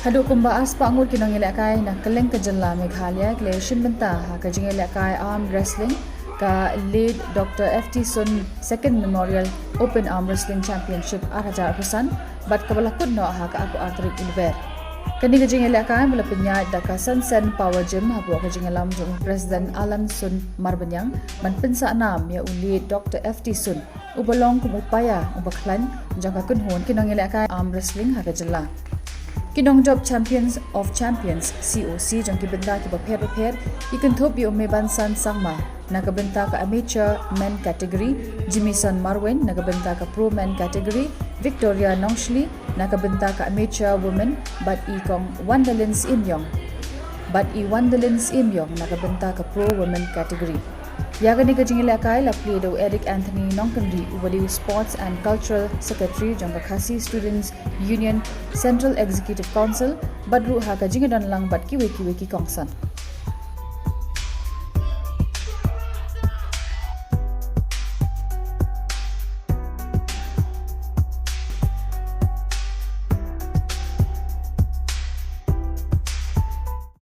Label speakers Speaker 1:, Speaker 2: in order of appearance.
Speaker 1: Haduh kumba aspa ngut nongialehkai na kylleng ke jylla Meghalaya kle shim bynta ke jingialehkai arm wrestling ka lead Dr. FT Sun Second Memorial Open Arm Wrestling Championship 8,000% bat kabalah Kut Noh ka hapoh tarik Lber. Kani ke jingialehkai mula pyniaid da ka Sunsen Power Gym hapoh ke jingialam jong President Alan Sun Marbaniang man pynsah nam ya lead Dr. FT Sun ubalong kum paia khlain jong ka kynhun nongialehkai arm wrestling ha ke jylla. Nongjop Champions of Champions COC jong bynta ki bapher ikan thop yo Mebansan Sangma naga bynta ka amateur men category, Jimmison Marwein naga bynta ka pro men category, Victoria Nongshli naga bynta ka amateur women bat i kong Wandalin Syiemïong naga bynta ka pro women category. Yagani ke Jinglehkai la pledo Eric Anthony Nongkynrih ubadi Sports and Cultural Secretary jong Khasi Students Union Central Executive Council badru ha ka jingadan lang bat ki weki kongsan.